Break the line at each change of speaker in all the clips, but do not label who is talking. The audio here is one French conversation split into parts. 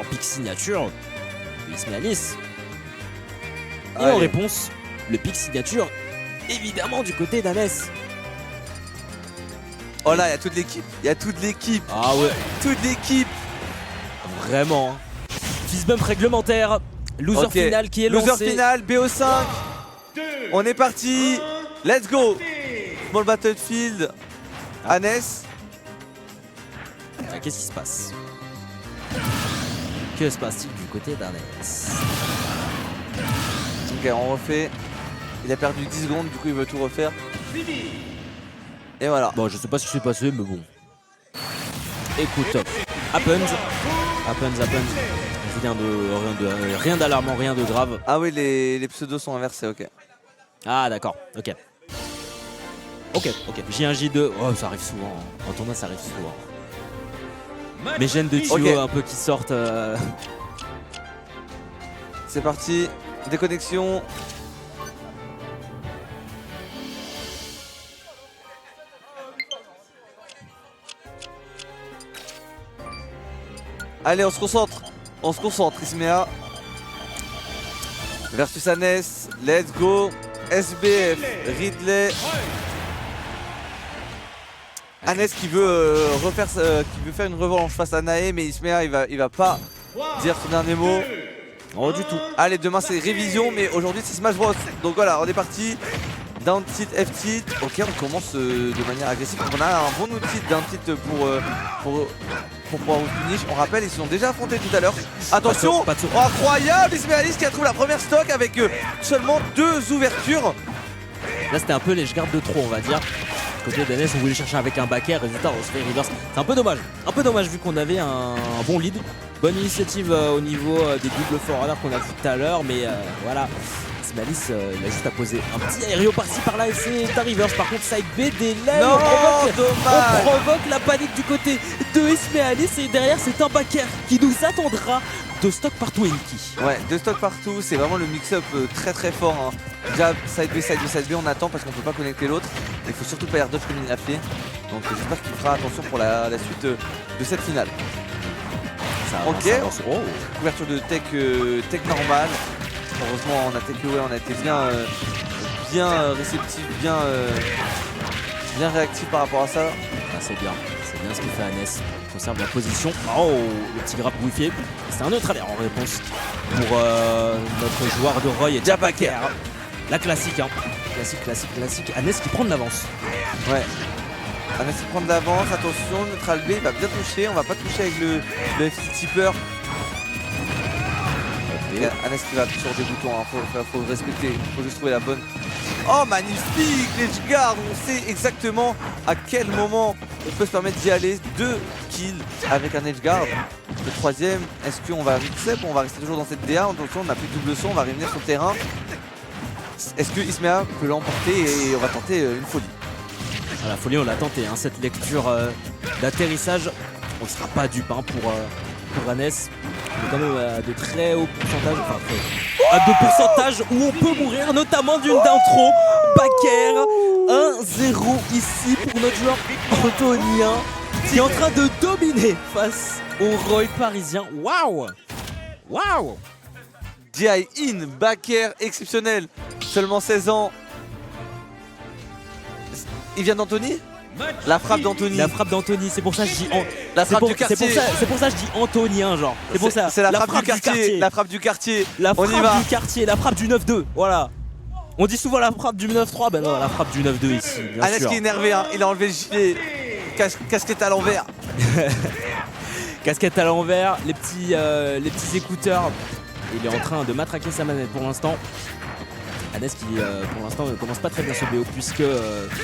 pick signature de Ismaëlis. Et
Allez.
en réponse, le pick signature, évidemment, du côté d'Anès.
Oh là, il y a toute l'équipe. Il y a toute l'équipe.
Ah ouais,
Toute l'équipe.
vraiment. Hein. Fist bump réglementaire. Loser
Ok.
final qui est lancé.
Loser final, BO5. On est parti. Let's go. Small Battlefield. Anès.
Ah, qu'est-ce qui se passe? Que se passe-t-il du côté d'Anès?
Ok, on refait. Il a perdu 10 secondes, du coup il veut tout refaire. Et voilà.
Bon, je sais pas ce qui s'est passé, mais bon. Écoute, happens. Rien d'alarmant, rien de grave.
Ah oui, les pseudos sont inversés, ok.
Ah d'accord, ok. Ok. J1, J2, oh ça arrive souvent. Hein. En tournoi ça arrive souvent. Mes gènes de Tio
Ok.
un peu qui sortent.
C'est parti. Déconnexion. Allez, on se concentre. On se concentre, Ismea. Versus Anès. Let's go. SBF. Ridley. Anès qui veut qui veut faire une revanche face à Nae, mais Ismea il va pas dire son dernier mot.
Oh du tout.
Allez, demain c'est révision, mais aujourd'hui c'est Smash Bros. Donc voilà, on est parti. Down tilt, F tilt. Ok, on commence de manière agressive. On a un bon outil down tilt pour pouvoir vous finish. On rappelle, ils se sont déjà affrontés tout à l'heure. Attention,
pas de saut.
oh, incroyable, Ismaëlis qui a trouvé la première stock avec seulement 2 ouvertures.
Là c'était un peu les gardes de trop on va dire. Côté d'Anès on voulait chercher avec un back air, résultat on se fait reverse. C'est un peu dommage vu qu'on avait un bon lead. Bonne initiative au niveau des doubles forerunners qu'on a vu tout à l'heure, mais voilà. Ismaëlis il a juste à poser un petit aéreo par-ci par-là et c'est un reverse. Par contre side B délai,
Non,
on
dommage.
provoque la panique du côté de Ismaëlis et derrière c'est un back air qui nous attendra de stock partout Enki.
Ouais, 2 stocks partout, c'est vraiment le mix-up très fort. Hein. Déjà, side B, side B, side B, on attend parce qu'on peut pas connecter l'autre. Il faut surtout pas air dodge comme il l'a fait. Donc j'espère qu'il fera attention pour la suite de cette finale.
Ça
Ok.
avance, ça avance. Oh.
Couverture de tech normale. Heureusement, on a tech away, on a été bien réceptif, bien réactif par rapport à ça.
Ah, c'est bien ce que fait Anès. Il conserve la position. Oh, le petit grappe wifi. C'est un autre alerte en réponse pour notre joueur de Roy et Diabaker. La classique, hein. Classique. Anès qui prend de l'avance.
Ouais. On essaie de prendre d'avance, attention, neutral B, il va bien toucher, on va pas toucher avec le FT tipper. Anès qui va sur des boutons, hein. Faut le respecter, faut juste trouver la bonne. Oh magnifique, l'edge guard, on sait exactement à quel moment on peut se permettre d'y aller. 2 kills avec un edge guard. Le troisième, est-ce qu'on va mix-up ou on va rester toujours dans cette DA? Attention, on n'a plus de double son, on va revenir sur le terrain. Est-ce que Ismea peut l'emporter et on va tenter une folie?
À la folie, on l'a tenté, hein, cette lecture d'atterrissage. On ne sera pas dupe hein, pour Anès. On est quand même à de très hauts pourcentages, à de pourcentages où on peut mourir, notamment d'une d'intro. Backer 1-0 ici pour notre joueur bretonien qui est en train de dominer face au Roy parisien. Waouh.
DI in, backer exceptionnel, seulement 16 ans. Il vient d'Anthony? La frappe d'Anthony.
La frappe d'Anthony, c'est pour ça que je dis
La frappe du quartier.
C'est pour ça que je dis antonien genre. C'est pour ça.
C'est la frappe du quartier. La frappe du quartier.
La
On y va.
frappe du quartier, la frappe du 9-2, voilà. On dit souvent la frappe du 9-3, ben non, la frappe du 9-2 ici, bien
Anès
sûr.
qui est énervé, hein. Il a enlevé le gilet. Casquette à l'envers.
Casquette à l'envers, les petits écouteurs. Il est en train de matraquer sa manette pour l'instant. Anès qui pour l'instant ne commence pas très bien ce BO puisque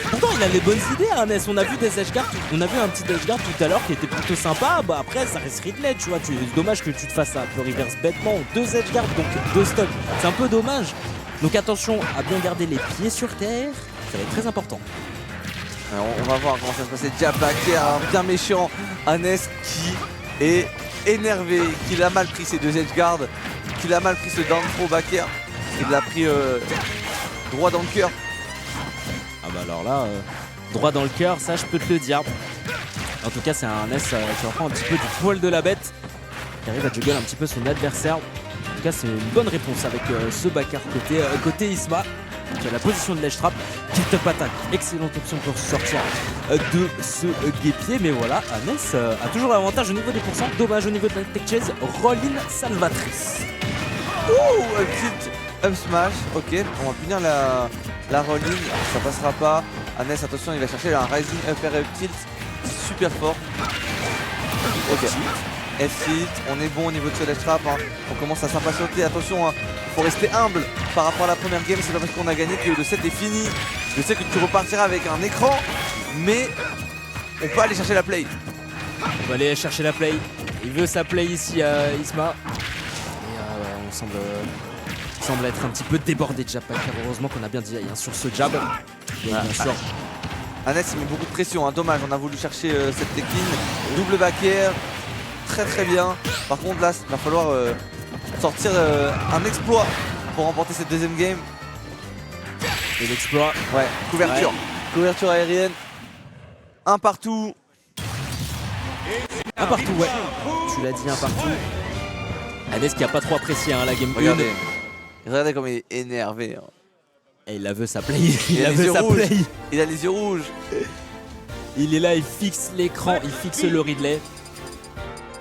pourtant il a les bonnes idées Anès. On a vu des edge guards, on a vu un petit edge guard tout à l'heure qui était plutôt sympa. Bah après ça reste Ridley, tu vois, c'est dommage que tu te fasses un peu reverse bêtement. 2 edge guards donc 2 stocks, c'est un peu dommage. Donc attention à bien garder les pieds sur terre, ça va être très important.
Alors, on va voir comment ça se passer. Diabaker, bien méchant. Anès qui est énervé, qu'il a mal pris ses 2 edge guards, qu'il a mal pris ce down throw backer. Il l'a pris droit dans le cœur.
Ah bah alors là, droit dans le cœur, ça je peux te le dire. En tout cas c'est un S qui reprend un petit peu du poil de la bête. qui arrive à juggle un petit peu son adversaire. En tout cas, c'est une bonne réponse avec ce backer côté Isma. Qui a la position de ledge trap, qui top attaque, excellente option pour sortir de ce guépier. Mais voilà, Hannes a toujours l'avantage au niveau des pourcents. Dommage au niveau de la tech chase, roll-in salvatrice.
Ouh, un petit up smash, ok, on va punir la roll-in, ça passera pas. Hannes, attention, il va chercher un rising up air up tilt, super fort. Ok, F-tilt, on est bon au niveau de ce ledge trap, hein. On commence à s'impatienter, attention, hein. Faut rester humble par rapport à la première game, c'est pas parce qu'on a gagné que le set est fini. Je sais que tu repartiras avec un écran, mais on peut aller chercher la play.
On va aller chercher la play. Il veut sa play ici, Isma. Et on semble être un petit peu débordé de jab packer. Heureusement qu'on a bien dit hein, sur ce jab. Et bien sûr.
Hannes il met beaucoup de pression, hein. Dommage, on a voulu chercher cette technique. Double back air, très bien. Par contre là, il va falloir sortir un exploit pour remporter cette deuxième game.
Et l'exploit.
Ouais, couverture.
Ouais.
Couverture aérienne. Un partout.
Un partout, ouais. Tu l'as dit, un partout. Hannes qui a pas trop apprécié hein, la game 1.
Regardez comme il est énervé. Hein.
Et il la veut sa play.
Il a
veut sa play.
Il a les yeux rouges.
Il est là, il fixe l'écran, il fixe le Ridley.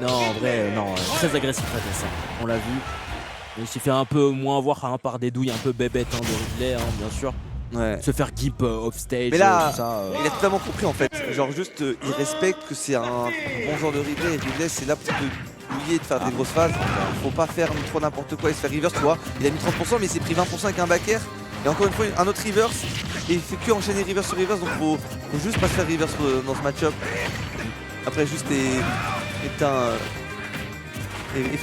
Non, en vrai, non, très agressif ça. On l'a vu. Il s'est fait un peu moins voir par des douilles un peu bébêtes hein, de Ridley, hein, bien sûr.
Ouais.
Se faire gimp off stage.
Mais là,
tout ça,
il a totalement compris en fait. Genre juste, il respecte que c'est un bon genre de Ridley. Et Ridley, c'est là pour te douiller, de faire des grosses phases. Faut pas faire trop n'importe quoi et se faire reverse, tu vois. Il a mis 30%, mais il s'est pris 20% avec un back air. Et encore une fois, un autre reverse. Et il fait que enchaîner reverse sur reverse. Donc faut juste pas se faire reverse dans ce match-up. Après, juste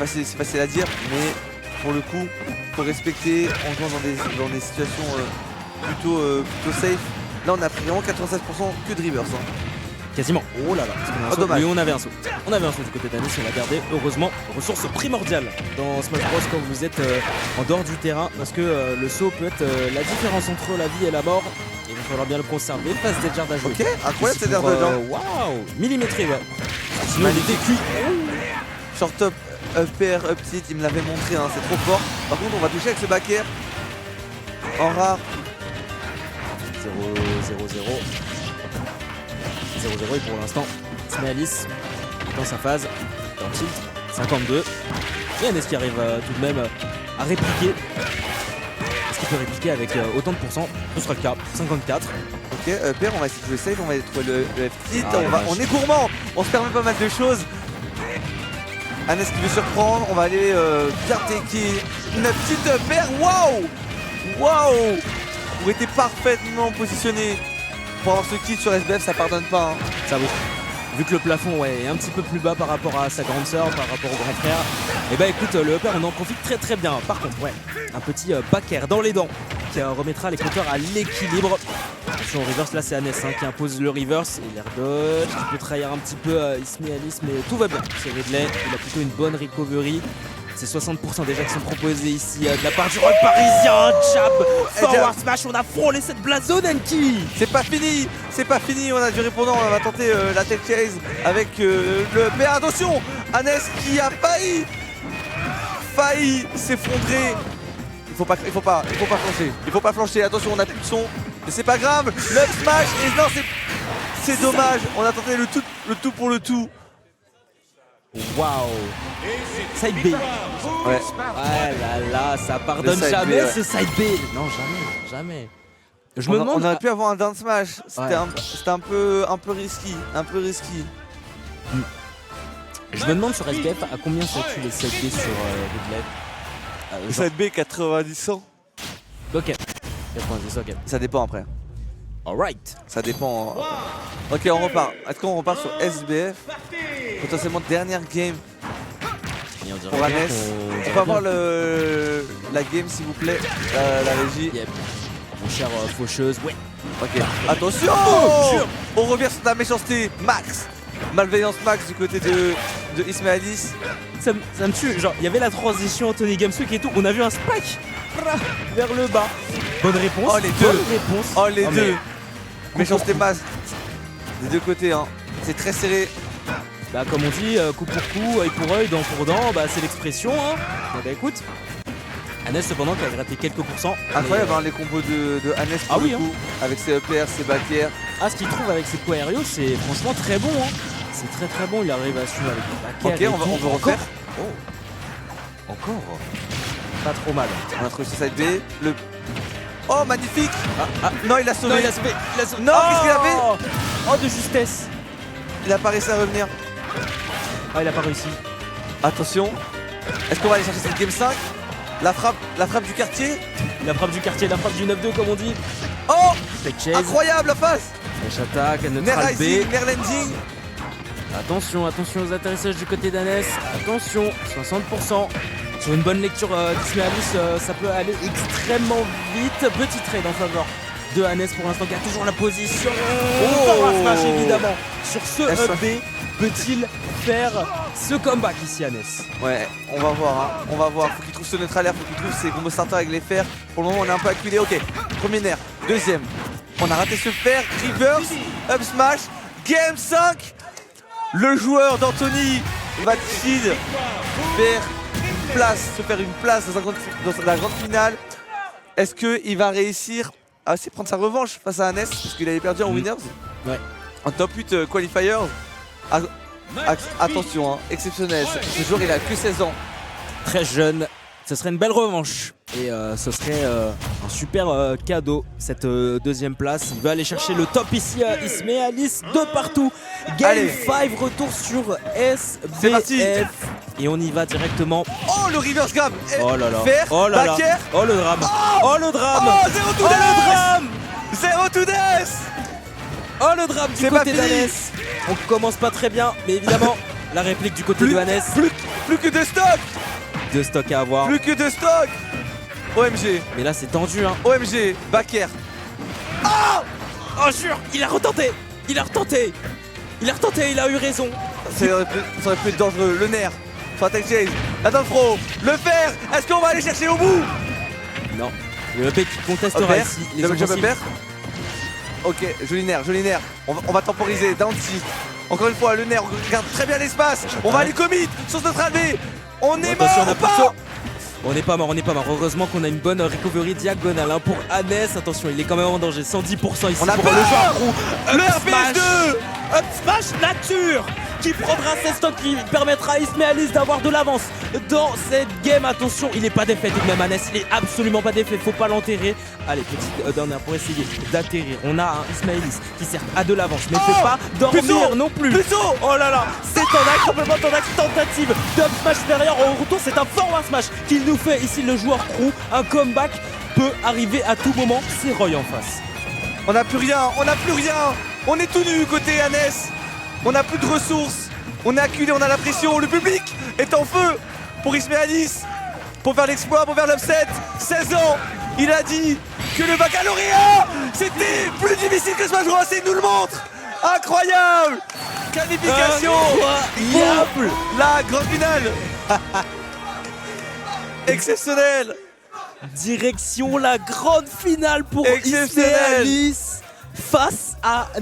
c'est facile à dire, mais pour le coup, faut respecter en jouant dans des situations plutôt safe. Là, on a pris vraiment 96% que de reverse. Hein.
Quasiment. Oh là là.
Dommage.
Oui, on avait un saut. On avait un saut du côté d'Hannes, on l'a gardé. Heureusement, ressource primordiale dans Smash Bros quand vous êtes en dehors du terrain. Parce que le saut peut être la différence entre la vie et la mort. Il va falloir bien le conserver. Face des jards à jouer.
Ok, incroyable cette air de jump.
Waouh, millimétré, ouais. Sinon, il était cuit.
Short up, up air, up tilt, il me l'avait montré, hein, c'est trop fort. Par contre, on va toucher avec ce back air. En rare.
0-0 et pour l'instant, Smalis dans sa phase, dans tilt, 52. Et Hannes qui arrive tout de même à répliquer. Est-ce qu'il peut répliquer avec autant de pourcents? Ce sera le cas, 54.
Ok, up air, on va essayer de jouer safe, on va trouver le F tilt,
Ah,
on est gourmand, on se permet pas mal de choses. Hannes qui veut surprendre, on va aller bien taker une petite up air, waouh. Vous était parfaitement positionné. Pour avoir ce kill sur SBF, ça pardonne pas. Hein.
Ça vaut. Vu que le plafond est un petit peu plus bas par rapport à sa grande sœur, par rapport au grand frère, et bah écoute, le upper on en profite très bien. Par contre, ouais, un petit back air dans les dents qui remettra les compteurs à l'équilibre. Attention au reverse, là c'est Hannes hein, qui impose le reverse et l'air dodge, qui peut trahir un petit peu Ismaelis, mais tout va bien. C'est Ridley, il a plutôt une bonne recovery. C'est 60% déjà qui sont proposés ici de la part du rock parisien. Jab, forward smash, on a frôlé cette blazone Enki.
C'est pas fini, on a du répondant, on va tenter la tech chase avec le... Mais attention, Hannes qui a failli s'effondrer. Il faut pas flancher, attention on a plus de son, mais c'est pas grave, le up smash, et non c'est dommage, on a tenté le tout pour le tout.
Waouh. Side B.
Ouais.
Là, ça pardonne jamais ce side B. Non, jamais. Je me demande.
On aurait pu avoir un down smash. C'était un peu risky.
Je me demande sur SBF à combien ça tue les side B sur Ridley.
Side B 90-100.
Ok. 90, ok.
Ça dépend après.
Alright.
Ça dépend. Ok, on repart. Est-ce qu'on repart sur SBF? Potentiellement dernière game pour Hannes. On peut avoir la game s'il vous plaît, la régie.
Yep. Mon cher faucheuse, ouais.
Ok, attention. On revient sur la méchanceté max. Malveillance max du côté de Ismaelis.
Ça me tue, genre il y avait la transition Tony Gamesweek et tout, on a vu un spike vers le bas. Bonne réponse.
Oh les deux.
Bonne réponse.
Oh les deux. Méchanceté max des deux côtés hein. C'est très serré.
Bah comme on dit, coup pour coup, œil pour œil, dent pour dent, bah c'est l'expression hein. Bah écoute, Hannes cependant qui a gratté quelques pourcents.
Incroyable hein, les combos de Hannes pour le coup, avec ses up airs, ses back airs.
Ah ce qu'il trouve avec ses coups aériaux c'est franchement très bon hein. C'est très bon, il arrive à suivre avec le back air.
Ok, on va refaire.
Oh. Encore. Pas trop mal.
On a trouvé ce side B. Le... Oh magnifique. Non il a sauvé.
Non il a sauvé.
Non qu'est-ce qu'il a fait?
Oh de justesse.
Il a pas réussi à revenir.
Ah il a pas réussi.
Attention. Est-ce qu'on va aller chercher cette game 5? La frappe du quartier.
La frappe du quartier, la frappe du 9-2 comme on dit.
Oh
Fake
incroyable la face.
Flash attack,
Nair
neutral B.
rising, Nair landing.
Attention aux atterrissages du côté d'Hannes. Attention, 60%. Sur une bonne lecture d'Ismaelis, ça peut aller extrêmement vite. Petit trade en faveur de Hannes pour l'instant qui a toujours la position. Encore un smash évidemment. Sur ce up B, peut-il faire ce comeback ici Hannes?
Ouais, on va voir, hein. On va voir. Faut qu'il trouve ce neutral air, faut qu'il trouve ses combos starter avec les fers. Pour le moment, on est un peu acculé. Ok, premier Nair, deuxième. On a raté ce fer, reverse, up smash, game 5. Le joueur d'Anthony va-t-il se faire une place dans la grande finale? Est-ce qu'il va réussir à aussi prendre sa revanche face à Hannes parce qu'il avait perdu en winners?
Ouais.
En top 8 qualifiers. Attention, hein, exceptionnel. Ce joueur il a que 16 ans.
Très jeune. Ce serait une belle revanche et ce serait un super cadeau cette deuxième place. Il va aller chercher le top ici Ismaelis de partout. Game 5 retour sur SBF et on y va directement.
Oh le reverse grab.
Oh là là.
Fer,
oh là là.
Backer.
Oh le drame. Oh le drame.
Oh 0 to death.
Le drame.
0 to death.
Oh le drame du côté d'Hannes. On commence pas très bien mais évidemment la réplique du côté de Hannes.
Plus que 2 stocks.
2 stocks à avoir.
Plus que 2 stocks. OMG.
Mais là c'est tendu hein.
OMG. Backer.
Oh jure. Il a retenté. Il a eu raison.
Ça aurait pu être dangereux. Le nerf. Sur attack chase. La down throw. Le fer. Est-ce qu'on va aller chercher au bout?
Non. Le EP qui contestera ici.
Double jump up air. Ok, joli nerf. On va temporiser. Down tilt. Encore une fois, le nerf. On regarde très bien l'espace. On va aller commit sur notre AV. On est mort ou pas?
On n'est pas mort. Heureusement qu'on a une bonne recovery diagonale hein, pour Hannes. Attention, il est quand même en danger. 110% ici
on a
pour
peur.
le joueur.
Le RPS2
Up smash nature qui prendra ses stocks, qui permettra à Ismaelis d'avoir de l'avance dans cette game. Attention, il n'est pas défait tout de même Hannes. Il est absolument pas défait. Faut pas l'enterrer. Allez, petite downer pour essayer d'atterrir. On a un Ismaelis qui certes a de l'avance, mais ne fait pas dormir non plus. Oh là là, c'est complètement en axe tentative d'up smash supérieur. Au retour, c'est un forward smash qu'il nous fait ici le joueur crew. Un comeback peut arriver à tout moment. C'est Roy en face.
On n'a plus rien. On est tout nu côté Hannes. On n'a plus de ressources. On est acculé, on a la pression. Le public est en feu pour Ismaelis. Pour faire l'exploit, pour faire l'upset. 16 ans. Il a dit que le baccalauréat, c'était plus difficile que Smash Bros. Il nous le montre. Incroyable. Qualification.
Incroyable.
La grande finale. Exceptionnel.
Direction la grande finale pour Ismaelis face à